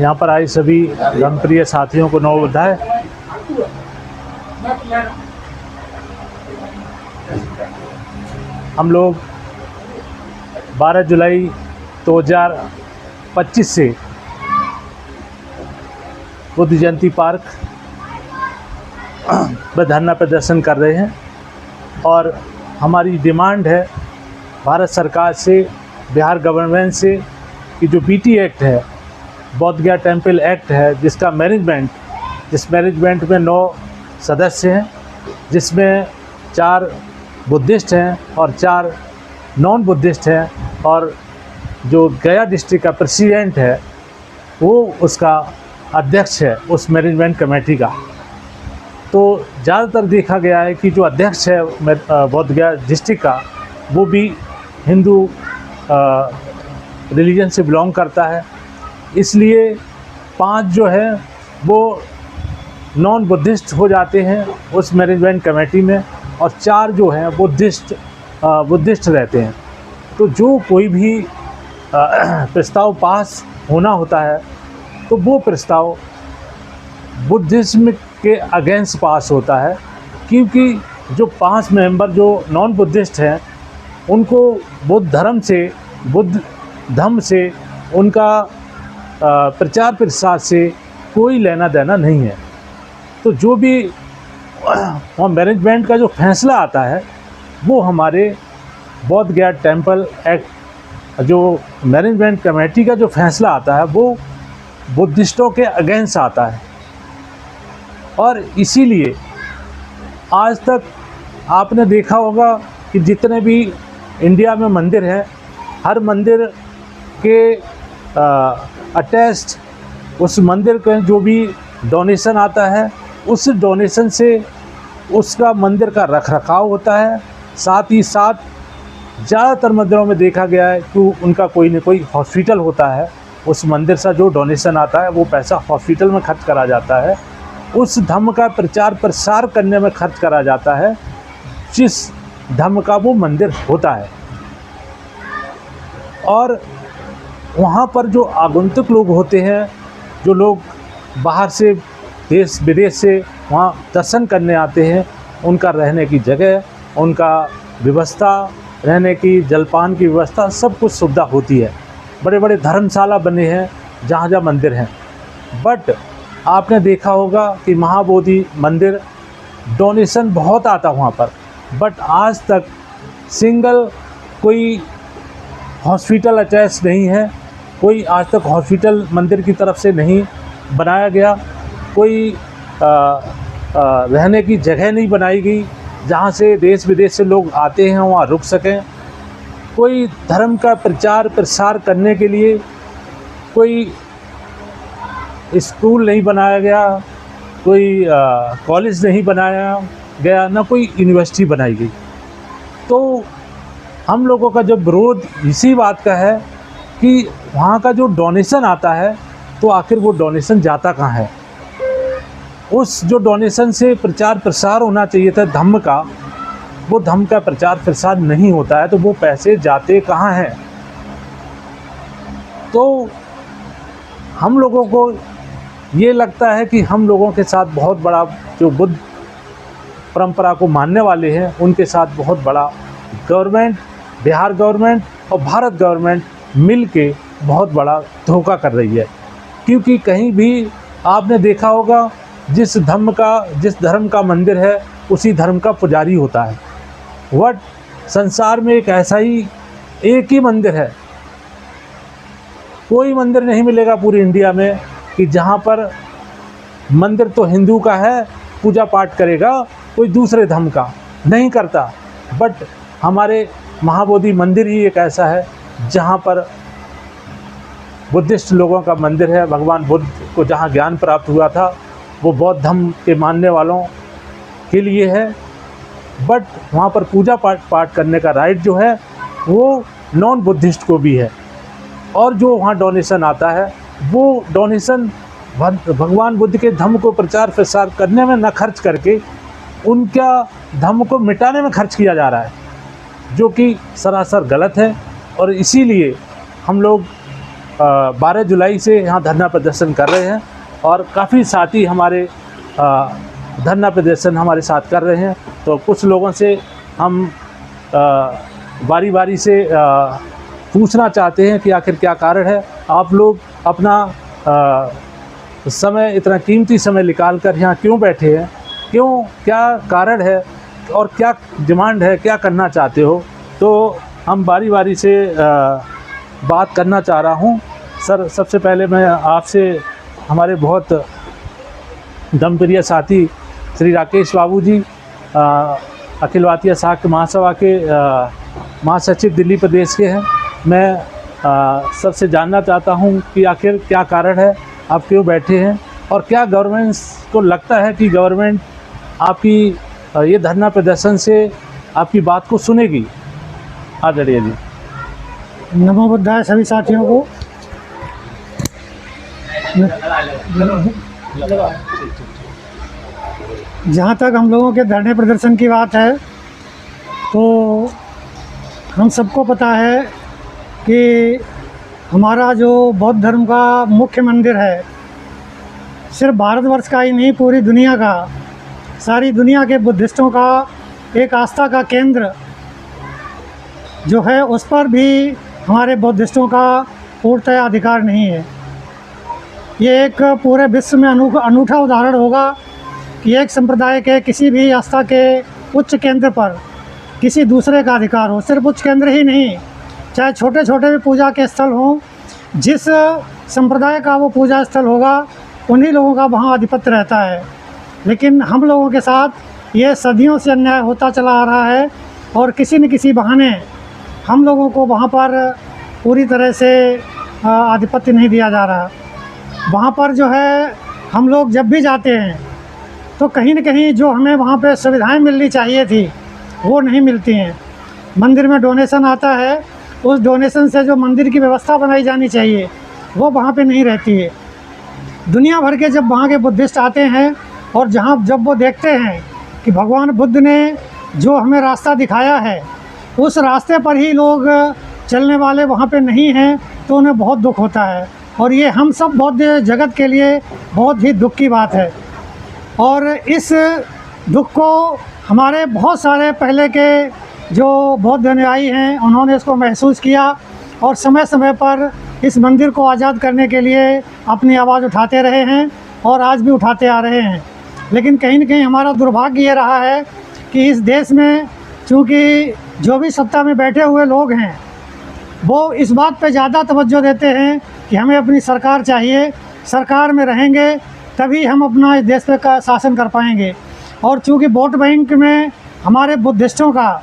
यहाँ पर आए सभी धर्मप्रिय साथियों को नव बधाई। हम लोग 12 जुलाई 2025 से बुद्ध जयंती पार्क में धरना प्रदर्शन कर रहे हैं और हमारी डिमांड है भारत सरकार से, बिहार गवर्नमेंट से कि जो बीटी एक्ट है, बौद्ध गया टेम्पल एक्ट है, जिस मैनेजमेंट में 9 सदस्य हैं, जिसमें 4 बुद्धिस्ट हैं और 4 नॉन बुद्धिस्ट हैं, और जो गया डिस्ट्रिक्ट का प्रेसिडेंट है वो उसका अध्यक्ष है उस मैनेजमेंट कमेटी का। तो ज़्यादातर देखा गया है कि जो अध्यक्ष है बौद्ध गया डिस्ट्रिक्ट का, वो भी हिंदू रिलीजन से बिलोंग करता है। इसलिए 5 जो है वो नॉन बुद्धिस्ट हो जाते हैं उस मैनेजमेंट कमेटी में, और 4 जो हैं बुद्धिस्ट रहते हैं। तो जो कोई भी प्रस्ताव पास होना होता है तो वो प्रस्ताव बुद्धिज़्म के अगेंस्ट पास होता है, क्योंकि जो 5 मेंबर जो नॉन बुद्धिस्ट हैं उनको बुद्ध धर्म से उनका प्रचार प्रसार से कोई लेना देना नहीं है। तो जो भी मैनेजमेंट का जो फैसला आता है वो हमारे बौद्ध गया टेम्पल एक्ट, जो मैनेजमेंट कमेटी का जो फैसला आता है वो बुद्धिस्टों के अगेंस्ट आता है। और इसीलिए आज तक आपने देखा होगा कि जितने भी इंडिया में मंदिर हैं, हर मंदिर के अटैच्ड उस मंदिर का जो भी डोनेशन आता है, उस डोनेशन से उसका मंदिर का रखरखाव होता है। साथ ही साथ ज़्यादातर मंदिरों में देखा गया है कि उनका कोई न कोई हॉस्पिटल होता है। उस मंदिर से जो डोनेशन आता है वो पैसा हॉस्पिटल में खर्च करा जाता है, उस धर्म का प्रचार प्रसार करने में खर्च करा जाता है जिस धर्म का वो मंदिर होता है। और वहाँ पर जो आगंतुक लोग होते हैं, जो लोग बाहर से देश विदेश से वहाँ दर्शन करने आते हैं, उनका रहने की जगह, उनका व्यवस्था, रहने की, जलपान की व्यवस्था, सब कुछ सुविधा होती है। बड़े बड़े धर्मशाला बने हैं जहाँ जहाँ मंदिर हैं। बट आपने देखा होगा कि महाबोधि मंदिर डोनेशन बहुत आता वहाँ पर, बट आज तक सिंगल कोई हॉस्पिटल अटैच नहीं है, कोई आज तक हॉस्पिटल मंदिर की तरफ से नहीं बनाया गया, कोई रहने की जगह नहीं बनाई गई जहाँ से देश विदेश से लोग आते हैं वहाँ रुक सकें, कोई धर्म का प्रचार प्रसार करने के लिए कोई स्कूल नहीं बनाया गया, कोई कॉलेज नहीं बनाया गया, ना कोई यूनिवर्सिटी बनाई गई। तो हम लोगों का जब विरोध इसी बात का है कि वहाँ का जो डोनेशन आता है तो आखिर वो डोनेशन जाता कहाँ है। उस जो डोनेशन से प्रचार प्रसार होना चाहिए था धम्म का, वो धम्म का प्रचार प्रसार नहीं होता है, तो वो पैसे जाते कहाँ हैं। तो हम लोगों को ये लगता है कि हम लोगों के साथ बहुत बड़ा, जो बुद्ध परंपरा को मानने वाले हैं उनके साथ बहुत बड़ा गवर्नमेंट, बिहार गवर्नमेंट और भारत गवर्नमेंट मिल के बहुत बड़ा धोखा कर रही है। क्योंकि कहीं भी आपने देखा होगा जिस धर्म का मंदिर है उसी धर्म का पुजारी होता है। वट संसार में एक ऐसा ही एक ही मंदिर है, कोई मंदिर नहीं मिलेगा पूरी इंडिया में कि जहाँ पर मंदिर तो हिंदू का है, पूजा पाठ करेगा, कोई दूसरे धर्म का नहीं करता। बट हमारे महाबोधि मंदिर ही एक ऐसा है जहाँ पर बुद्धिस्ट लोगों का मंदिर है। भगवान बुद्ध को जहाँ ज्ञान प्राप्त हुआ था वो बौद्ध धर्म के मानने वालों के लिए है, बट वहाँ पर पूजा पाठ करने का राइट जो है वो नॉन बुद्धिस्ट को भी है। और जो वहाँ डोनेशन आता है वो डोनेशन भगवान बुद्ध के धर्म को प्रचार प्रसार करने में न खर्च करके उनका धर्म को मिटाने में खर्च किया जा रहा है, जो कि सरासर गलत है। और इसीलिए हम लोग 12 जुलाई से यहाँ धरना प्रदर्शन कर रहे हैं और काफ़ी साथी हमारे धरना प्रदर्शन हमारे साथ कर रहे हैं। तो कुछ लोगों से हम बारी बारी से पूछना चाहते हैं कि आखिर क्या कारण है, आप लोग अपना समय, इतना कीमती समय निकाल कर यहाँ क्यों बैठे हैं, क्यों, क्या कारण है और क्या डिमांड है, क्या करना चाहते हो। तो हम बारी बारी से बात करना चाह रहा हूँ। सर, सबसे पहले मैं आपसे, हमारे बहुत दमप्रिय साथी श्री राकेश बाबू जी, अखिल भारतीय शाक्त महासभा के महासचिव दिल्ली प्रदेश के हैं, मैं सबसे जानना चाहता हूं कि आखिर क्या कारण है, आप क्यों बैठे हैं और क्या गवर्नमेंट को लगता है कि गवर्नमेंट आपकी ये धरना प्रदर्शन से आपकी बात को सुनेगी। आदरणीय जी। नमो बुद्धाय सभी साथियों को। जहाँ तक हम लोगों के धरने प्रदर्शन की बात है, तो हम सबको पता है कि हमारा जो बौद्ध धर्म का मुख्य मंदिर है, सिर्फ भारतवर्ष का ही नहीं, पूरी दुनिया का, सारी दुनिया के बुद्धिस्टों का एक आस्था का केंद्र जो है, उस पर भी हमारे बुद्धिस्टों का पूर्णतः अधिकार नहीं है। ये एक पूरे विश्व में अनूठा उदाहरण होगा कि एक संप्रदाय के किसी भी आस्था के उच्च केंद्र पर किसी दूसरे का अधिकार हो। सिर्फ उच्च केंद्र ही नहीं, चाहे छोटे छोटे भी पूजा के स्थल हों, जिस संप्रदाय का वो पूजा स्थल होगा उन्हीं लोगों का वहाँ आधिपत्य रहता है। लेकिन हम लोगों के साथ ये सदियों से अन्याय होता चला आ रहा है और किसी न किसी बहाने हम लोगों को वहाँ पर पूरी तरह से आधिपत्य नहीं दिया जा रहा। वहाँ पर जो है, हम लोग जब भी जाते हैं तो कहीं न कहीं जो हमें वहाँ पे सुविधाएं मिलनी चाहिए थी वो नहीं मिलती हैं। मंदिर में डोनेशन आता है, उस डोनेशन से जो मंदिर की व्यवस्था बनाई जानी चाहिए वो वहाँ पे नहीं रहती है। दुनिया भर के जब वहाँ के बुद्धिस्ट आते हैं और जब वो देखते हैं कि भगवान बुद्ध ने जो हमें रास्ता दिखाया है उस रास्ते पर ही लोग चलने वाले वहाँ पे नहीं हैं, तो उन्हें बहुत दुख होता है। और ये हम सब बौद्ध जगत के लिए बहुत ही दुख की बात है। और इस दुख को हमारे बहुत सारे पहले के जो बौद्ध अनुयायी हैं उन्होंने इसको महसूस किया और समय समय पर इस मंदिर को आज़ाद करने के लिए अपनी आवाज़ उठाते रहे हैं और आज भी उठाते आ रहे हैं। लेकिन कहीं न कहीं हमारा दुर्भाग्य ये रहा है कि इस देश में चूँकि जो भी सत्ता में बैठे हुए लोग हैं वो इस बात पे ज़्यादा तवज्जो देते हैं कि हमें अपनी सरकार चाहिए, सरकार में रहेंगे तभी हम अपना इस देश पे का शासन कर पाएंगे। और चूँकि वोट बैंक में हमारे बुद्धिस्टों का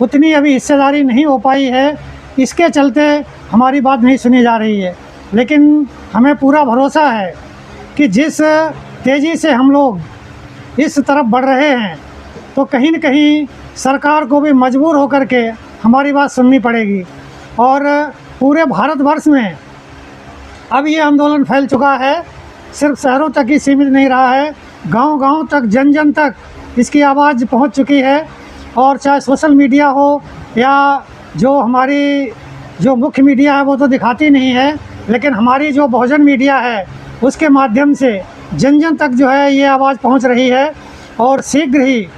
उतनी अभी हिस्सेदारी नहीं हो पाई है, इसके चलते हमारी बात नहीं सुनी जा रही है। लेकिन हमें पूरा भरोसा है कि जिस तेज़ी से हम लोग इस तरफ बढ़ रहे हैं तो कहीं न कहीं सरकार को भी मजबूर होकर के हमारी बात सुननी पड़ेगी। और पूरे भारतवर्ष में अब ये आंदोलन फैल चुका है, सिर्फ शहरों तक ही सीमित नहीं रहा है, गांव-गांव तक, जन-जन तक इसकी आवाज़ पहुंच चुकी है। और चाहे सोशल मीडिया हो या जो हमारी जो मुख्य मीडिया है वो तो दिखाती नहीं है, लेकिन हमारी जो बहुजन मीडिया है उसके माध्यम से जन-जन तक जो है ये आवाज़ पहुंच रही है और शीघ्र ही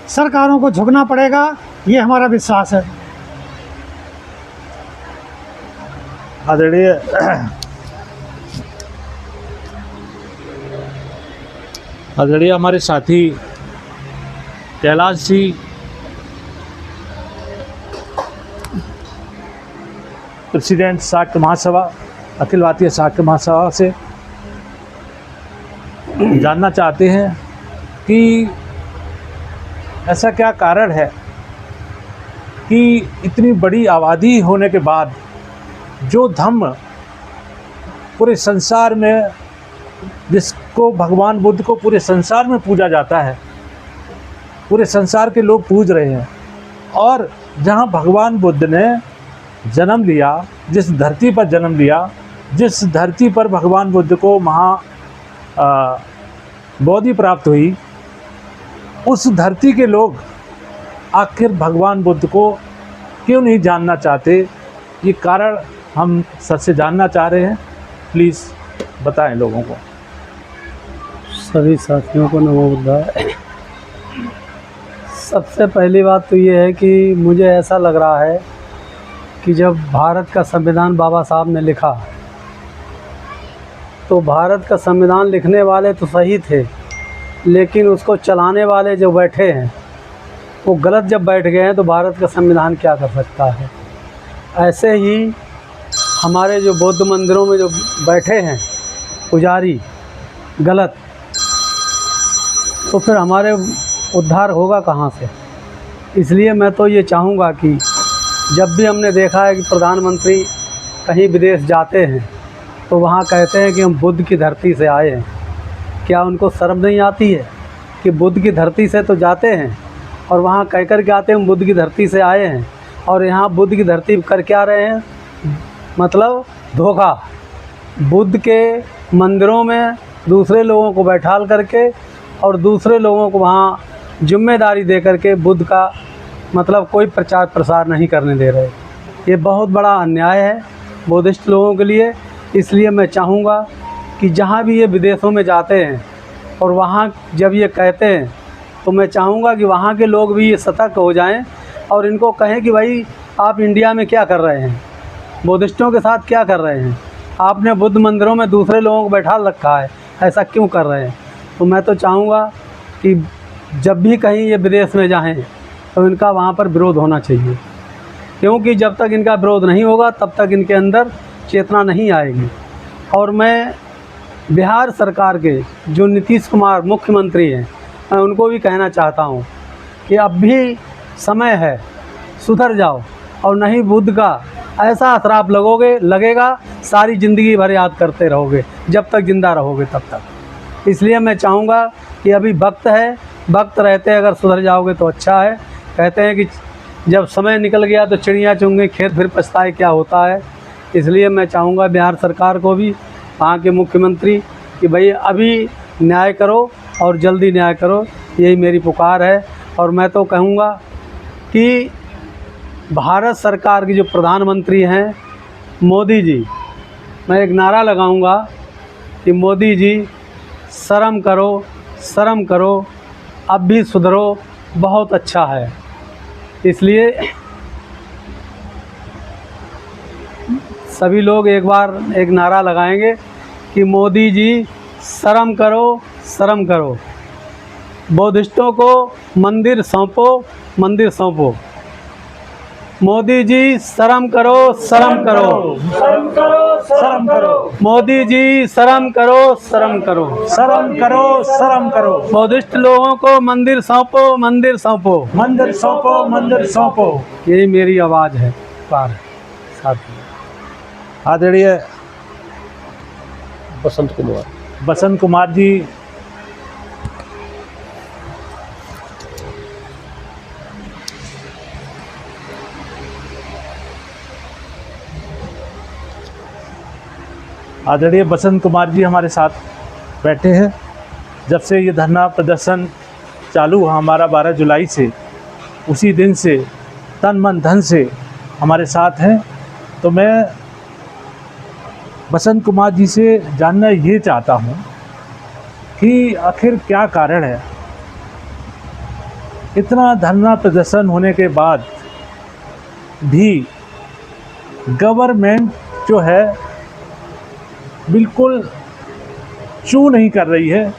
सरकारों को झुकना पड़ेगा, ये हमारा विश्वास है। आदरणीय हमारे साथी कैलाश जी, प्रेसिडेंट शाक्त महासभा, अखिल भारतीय शाक्त महासभा से जानना चाहते हैं कि ऐसा क्या कारण है कि इतनी बड़ी आबादी होने के बाद जो धम्म पूरे संसार में, जिसको भगवान बुद्ध को पूरे संसार में पूजा जाता है, पूरे संसार के लोग पूज रहे हैं, और जहाँ भगवान बुद्ध ने जन्म लिया, जिस धरती पर जन्म लिया, जिस धरती पर भगवान बुद्ध को बोधि प्राप्त हुई, उस धरती के लोग आखिर भगवान बुद्ध को क्यों नहीं जानना चाहते, ये कारण हम सर से जानना चाह रहे हैं, प्लीज़ बताएं लोगों को। सभी साथियों को नमो बुद्धाय। सबसे पहली बात तो ये है कि मुझे ऐसा लग रहा है कि जब भारत का संविधान बाबा साहब ने लिखा, तो भारत का संविधान लिखने वाले तो सही थे, लेकिन उसको चलाने वाले जो बैठे हैं वो गलत जब बैठ गए हैं तो भारत का संविधान क्या कर सकता है। ऐसे ही हमारे जो बौद्ध मंदिरों में जो बैठे हैं पुजारी गलत, तो फिर हमारे उद्धार होगा कहाँ से। इसलिए मैं तो ये चाहूँगा कि जब भी हमने देखा है कि प्रधानमंत्री कहीं विदेश जाते हैं तो वहाँ कहते हैं कि हम बुद्ध की धरती से आए हैं, क्या उनको शर्म नहीं आती है कि बुद्ध की धरती से तो जाते हैं और वहाँ कह कर के आते हैं हम बुद्ध की धरती से आए हैं, और यहाँ बुद्ध की धरती कर क्या रहे हैं, मतलब धोखा। बुद्ध के मंदिरों में दूसरे लोगों को बैठाल करके और दूसरे लोगों को वहाँ जिम्मेदारी दे करके बुद्ध का मतलब कोई प्रचार प्रसार नहीं करने दे रहे। ये बहुत बड़ा अन्याय है बुद्धिस्ट लोगों के लिए। इसलिए मैं चाहूँगा कि जहाँ भी ये विदेशों में जाते हैं और वहाँ जब ये कहते हैं तो मैं चाहूँगा कि वहाँ के लोग भी ये सतर्क हो जाएं और इनको कहें कि भाई आप इंडिया में क्या कर रहे हैं, बुद्धिस्टों के साथ क्या कर रहे हैं, आपने बुद्ध मंदिरों में दूसरे लोगों को बैठा रखा है, ऐसा क्यों कर रहे हैं। तो मैं तो चाहूँगा कि जब भी कहीं ये विदेश में जाएं तो इनका वहाँ पर विरोध होना चाहिए, क्योंकि जब तक इनका विरोध नहीं होगा तब तक इनके अंदर चेतना नहीं आएगी। और मैं बिहार सरकार के जो नीतीश कुमार मुख्यमंत्री हैं, मैं उनको भी कहना चाहता हूँ कि अब भी समय है, सुधर जाओ, और नहीं बुद्ध का ऐसा श्राप लगेगा सारी ज़िंदगी भर याद करते रहोगे, जब तक ज़िंदा रहोगे तब तक। इसलिए मैं चाहूँगा कि अभी वक्त है, वक्त रहते अगर सुधर जाओगे तो अच्छा है। कहते हैं कि जब समय निकल गया तो चिड़िया चुंगे खेत, फिर पछताए क्या होता है। इसलिए मैं चाहूँगा बिहार सरकार को भी, वहाँ के मुख्यमंत्री, कि भाई अभी न्याय करो और जल्दी न्याय करो, यही मेरी पुकार है। और मैं तो कहूँगा कि भारत सरकार की जो प्रधानमंत्री हैं मोदी जी, मैं एक नारा लगाऊंगा कि मोदी जी शर्म करो, शर्म करो, अब भी सुधरो, बहुत अच्छा है। इसलिए सभी लोग एक बार एक नारा लगाएंगे कि मोदी जी शर्म करो, शर्म करो, बुद्धिस्टों को मंदिर सौंपो, मंदिर सौंपो। मोदी जी शर्म करो, शर्म करो, शर्म करो, शर्म करो, मोदी जी शर्म करो, शर्म करो, शर्म करो, शर्म करो, बुद्धिस्ट लोगों को मंदिर सौंपो, मंदिर सौंपो, मंदिर सौंपो, मंदिर सौंपो। यही मेरी आवाज़ है पार साथी। आदरणीय बसंत कुमार जी, आदरणीय बसंत कुमार जी हमारे साथ बैठे हैं। जब से ये धरना प्रदर्शन चालू हुआ हमारा 12 जुलाई से, उसी दिन से तन मन धन से हमारे साथ हैं। तो मैं बसंत कुमार जी से जानना ये चाहता हूँ कि आखिर क्या कारण है, इतना धरना प्रदर्शन होने के बाद भी गवर्नमेंट जो है बिल्कुल चू नहीं कर रही है।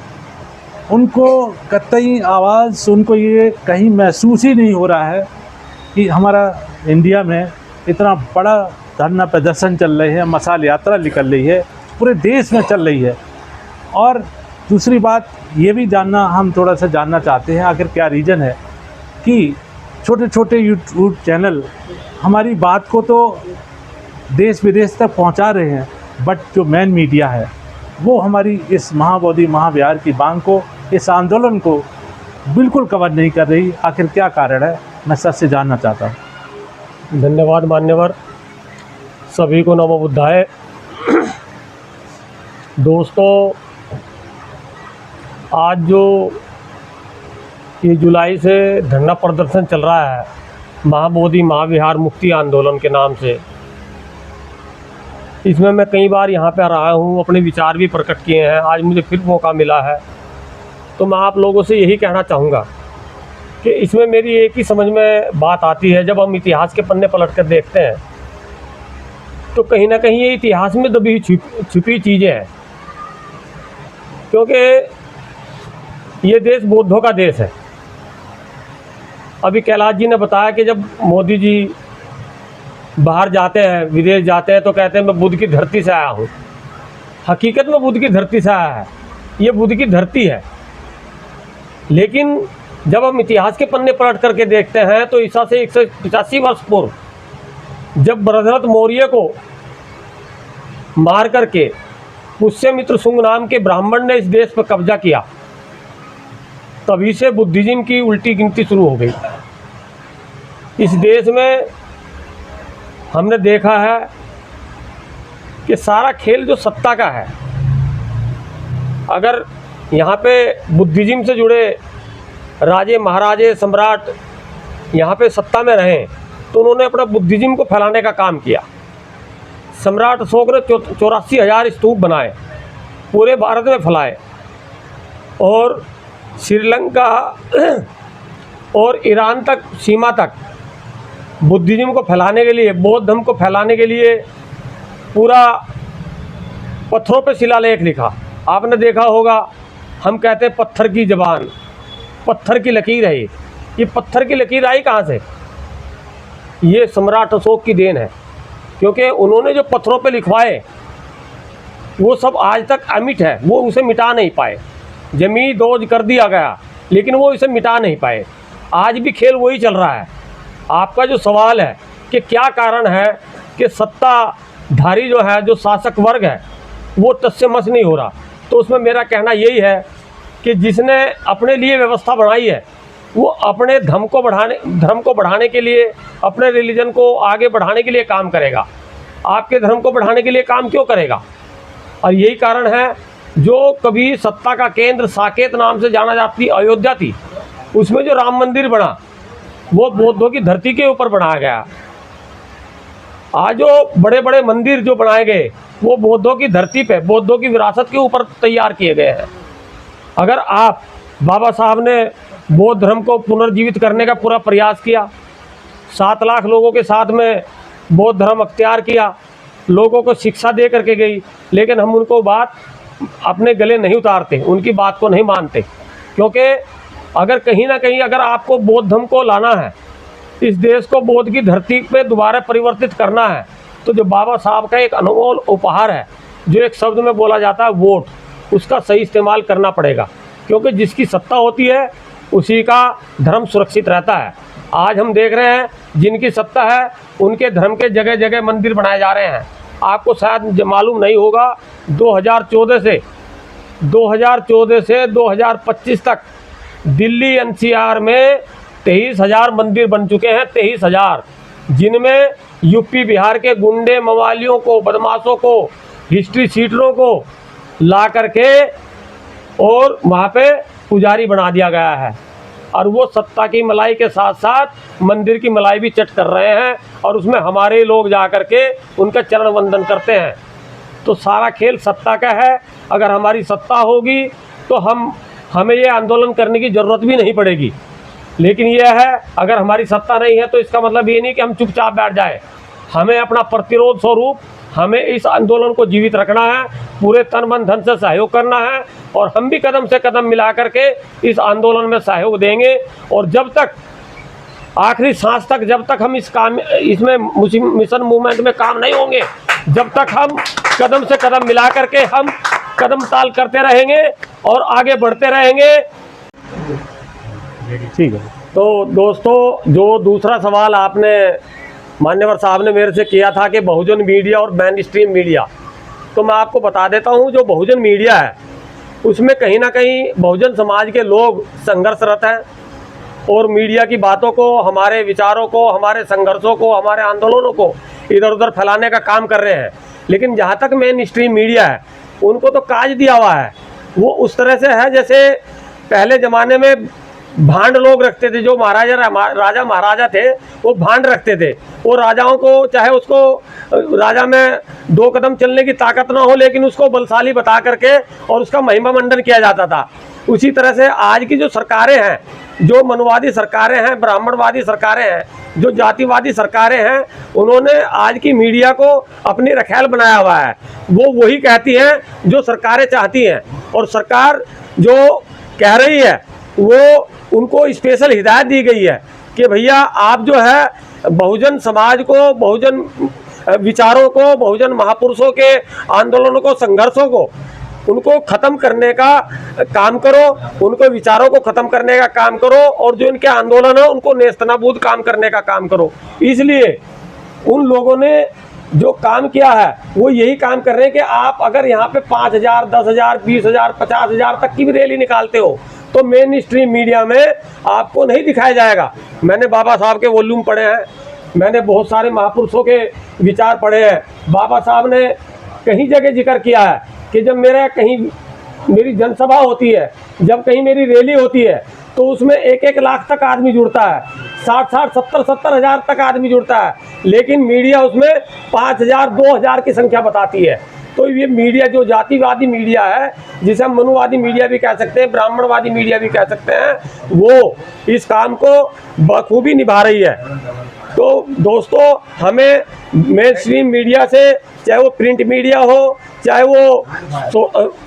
उनको कतई आवाज़, उनको ये कहीं महसूस ही नहीं हो रहा है कि हमारा इंडिया में इतना बड़ा धरना प्रदर्शन चल रही है, मशाल यात्रा निकल रही है, पूरे देश में चल रही है। और दूसरी बात ये भी जानना, हम थोड़ा सा जानना चाहते हैं आखिर क्या रीज़न है कि छोटे छोटे यूट्यूब चैनल हमारी बात को तो देश विदेश तक पहुंचा रहे हैं, बट जो मेन मीडिया है वो हमारी इस महाबोधि महाविहार की मांग को, इस आंदोलन को बिल्कुल कवर नहीं कर रही। आखिर क्या कारण है, मैं सर से जानना चाहता हूँ। धन्यवाद मान्यवर, सभी को नमो बुद्धाय। दोस्तों, आज जो ये जुलाई से धरना प्रदर्शन चल रहा है महाबोधि महाविहार मुक्ति आंदोलन के नाम से, इसमें मैं कई बार यहाँ पे रहा हूँ, अपने विचार भी प्रकट किए हैं। आज मुझे फिर मौका मिला है, तो मैं आप लोगों से यही कहना चाहूँगा कि इसमें मेरी एक ही समझ में बात आती है, जब हम इतिहास के पन्ने पलट कर देखते हैं तो कहीं ना कहीं ये इतिहास में दबी छुपी चीज़ें हैं, क्योंकि ये देश बौद्धों का देश है। अभी कैलाश जी ने बताया कि जब मोदी जी बाहर जाते हैं, विदेश जाते हैं, तो कहते हैं मैं बुद्ध की धरती से आया हूँ। हकीकत में बुद्ध की धरती से आया है, ये बुद्ध की धरती है। लेकिन जब हम इतिहास के पन्ने पलट करके देखते हैं तो ईसा से 185 वर्ष पूर्व जब भरतनाथ मौर्य को मार करके पुष्यमित्र शुंग नाम के ब्राह्मण ने इस देश पर कब्जा किया, तभी से बुद्धिज्म की उल्टी गिनती शुरू हो गई। इस देश में हमने देखा है कि सारा खेल जो सत्ता का है, अगर यहाँ पे बुद्धिज्म से जुड़े राजे महाराजे सम्राट यहाँ पे सत्ता में रहें तो उन्होंने अपना बुद्धिज्म को फैलाने का काम किया। सम्राट अशोक ने 84,000 स्तूप बनाए, पूरे भारत में फैलाए, और श्रीलंका और ईरान तक सीमा तक बुद्धिज्म को फैलाने के लिए, बौद्ध धर्म को फैलाने के लिए पूरा पत्थरों पे शिलालेख लिखा। आपने देखा होगा, हम कहते हैं पत्थर की ज़बान, पत्थर की लकीर है। ये पत्थर की लकीर आई कहाँ से? ये सम्राट अशोक की देन है, क्योंकि उन्होंने जो पत्थरों पे लिखवाए वो सब आज तक अमिट है, वो उसे मिटा नहीं पाए। जमी दोज कर दिया गया लेकिन वो इसे मिटा नहीं पाए। आज भी खेल वही चल रहा है। आपका जो सवाल है कि क्या कारण है कि सत्ताधारी जो है, जो शासक वर्ग है, वो तस्से-मस नहीं हो रहा, तो उसमें मेरा कहना यही है कि जिसने अपने लिए व्यवस्था बनाई है वो अपने धर्म को बढ़ाने के लिए, अपने रिलीजन को आगे बढ़ाने के लिए काम करेगा। आपके धर्म को बढ़ाने के लिए काम क्यों करेगा? और यही कारण है, जो कभी सत्ता का केंद्र साकेत नाम से जाना जाती अयोध्या थी, उसमें जो राम मंदिर बना वो बौद्धों की धरती के ऊपर बनाया गया। आज जो बड़े बड़े मंदिर जो बनाए गए वो बौद्धों की धरती पे, बौद्धों की विरासत के ऊपर तैयार किए गए हैं। अगर आप, बाबा साहब ने बौद्ध धर्म को पुनर्जीवित करने का पूरा प्रयास किया, 7 लाख लोगों के साथ में बौद्ध धर्म अख्तियार किया, लोगों को शिक्षा दे करके गई, लेकिन हम उनको बात अपने गले नहीं उतारते, उनकी बात को नहीं मानते। क्योंकि अगर कहीं ना कहीं अगर आपको बौद्ध धर्म को लाना है, इस देश को बौद्ध की धरती पे दोबारा परिवर्तित करना है, तो जो बाबा साहब का एक अनमोल उपहार है, जो एक शब्द में बोला जाता है वोट, उसका सही इस्तेमाल करना पड़ेगा। क्योंकि जिसकी सत्ता होती है उसी का धर्म सुरक्षित रहता है। आज हम देख रहे हैं जिनकी सत्ता है उनके धर्म के जगह जगह मंदिर बनाए जा रहे हैं। आपको शायद मालूम नहीं होगा, 2014 से 2025 तक दिल्ली एनसीआर में 23,000 मंदिर बन चुके हैं, 23,000, जिनमें यूपी बिहार के गुंडे मवालियों को, बदमाशों को, हिस्ट्री सीटरों को ला करके और वहाँ पे पुजारी बना दिया गया है। और वो सत्ता की मलाई के साथ साथ मंदिर की मलाई भी चट कर रहे हैं, और उसमें हमारे लोग जा कर के उनका चरण वंदन करते हैं। तो सारा खेल सत्ता का है। अगर हमारी सत्ता होगी तो हमें ये आंदोलन करने की ज़रूरत भी नहीं पड़ेगी। लेकिन यह है, अगर हमारी सत्ता नहीं है तो इसका मतलब ये नहीं कि हम चुपचाप बैठ जाए। हमें अपना प्रतिरोध स्वरूप हमें इस आंदोलन को जीवित रखना है, पूरे तन मन धन से सहयोग करना है, और हम भी कदम से कदम मिला करके इस आंदोलन में सहयोग देंगे। और जब तक आखिरी सांस तक, जब तक हम इसमें मिशन मूवमेंट में काम नहीं होंगे, जब तक हम कदम से कदम मिला करके हम कदम ताल करते रहेंगे और आगे बढ़ते रहेंगे। ठीक है। तो दोस्तों, जो दूसरा सवाल आपने मान्यवर साहब ने मेरे से किया था कि बहुजन मीडिया और मेन स्ट्रीम मीडिया, तो मैं आपको बता देता हूं, जो बहुजन मीडिया है उसमें कहीं ना कहीं बहुजन समाज के लोग संघर्षरत हैं और मीडिया की बातों को, हमारे विचारों को, हमारे संघर्षों को, हमारे आंदोलनों को इधर उधर फैलाने का काम कर रहे हैं। लेकिन जहाँ तक मेन स्ट्रीम मीडिया है, उनको तो काज दिया हुआ है। वो उस तरह से है जैसे पहले ज़माने में भांड लोग रखते थे, जो राजा महाराजा थे वो भांड रखते थे। वो राजाओं को, चाहे उसको राजा में 2 कदम चलने की ताकत ना हो, लेकिन उसको बलशाली बता करके और उसका महिमा मंडन किया जाता था। उसी तरह से आज की जो सरकारें हैं, जो मनुवादी सरकारें हैं, ब्राह्मणवादी सरकारें हैं, जो जातिवादी सरकारें हैं, उन्होंने आज की मीडिया को अपनी रखैल बनाया हुआ है। वो वही कहती हैं जो सरकारें चाहती हैं, और सरकार जो कह रही है वो उनको स्पेशल हिदायत दी गई है कि भैया आप जो है बहुजन समाज को, बहुजन विचारों को, बहुजन महापुरुषों के आंदोलनों को, संघर्षों को, उनको ख़त्म करने का काम करो, उनको विचारों को ख़त्म करने का काम करो, और जो इनके आंदोलन है उनको नेस्तनाबूद काम करने का काम करो। इसलिए उन लोगों ने जो काम किया है वो यही काम कर रहे हैं कि आप अगर यहाँ पे 5,000, 10,000, 20,000, 50,000 तक की भी रैली निकालते हो तो मेन स्ट्रीम मीडिया में आपको नहीं दिखाया जाएगा। मैंने बाबा साहब के वॉल्यूम पढ़े हैं, मैंने बहुत सारे महापुरुषों के विचार पढ़े हैं। बाबा साहब ने कहीं जगह जिक्र किया है कि जब मेरी जनसभा होती है, जब कहीं मेरी रैली होती है, तो उसमें 1-1 लाख तक आदमी जुड़ता है, 60-60, 70-70 हज़ार तक आदमी जुड़ता है, लेकिन मीडिया उसमें 5,000, 2,000 की संख्या बताती है। तो ये मीडिया जो जातिवादी मीडिया है, जिसे हम मनुवादी मीडिया भी कह सकते हैं, ब्राह्मणवादी मीडिया भी कह सकते हैं, वो इस काम को बखूबी निभा रही है। तो दोस्तों, हमें मेन स्ट्रीम मीडिया से, चाहे वो प्रिंट मीडिया हो, चाहे वो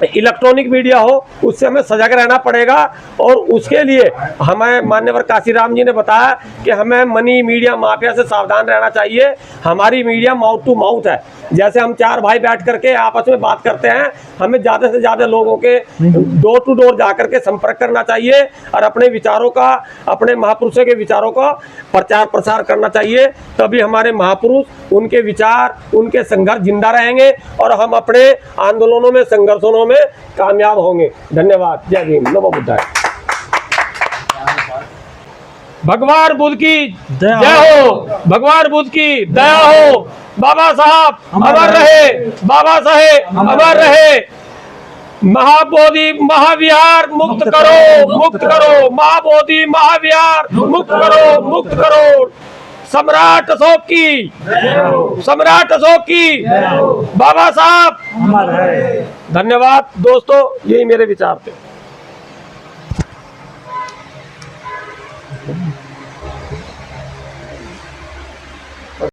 इलेक्ट्रॉनिक मीडिया हो, उससे हमें सजग रहना पड़ेगा। और उसके लिए हमें माननीय काशीराम जी ने बताया कि हमें मनी मीडिया माफिया से सावधान रहना चाहिए। हमारी मीडिया माउथ टू माउथ है, जैसे हम 4 भाई बैठ करके आपस में बात करते हैं, हमें ज़्यादा से ज़्यादा लोगों के डोर टू डोर जा करके संपर्क करना चाहिए और अपने विचारों का, अपने महापुरुषों के विचारों का प्रचार प्रसार करना चाहिए। तभी हमारे महापुरुष, उनके विचार, उनके संघर्ष जिंदा रहेंगे और हम अपने आंदोलनों में, संघर्षों में कामयाब होंगे। धन्यवाद। जय भीम। नमो बुद्धाय। भगवान बुद्ध की जय हो, भगवान बुद्ध की दया हो। बाबा साहब अमर रहे, बाबा साहेब अमर रहे। महाबोधि महाविहार मुक्त करो, मुक्त करो। महाबोधि महाविहार मुक्त करो, मुक्त करो। सम्राट अशोक की, सम्राट अशोक की, बाबा साहब अमर रहे। धन्यवाद दोस्तों, यही मेरे विचार थे।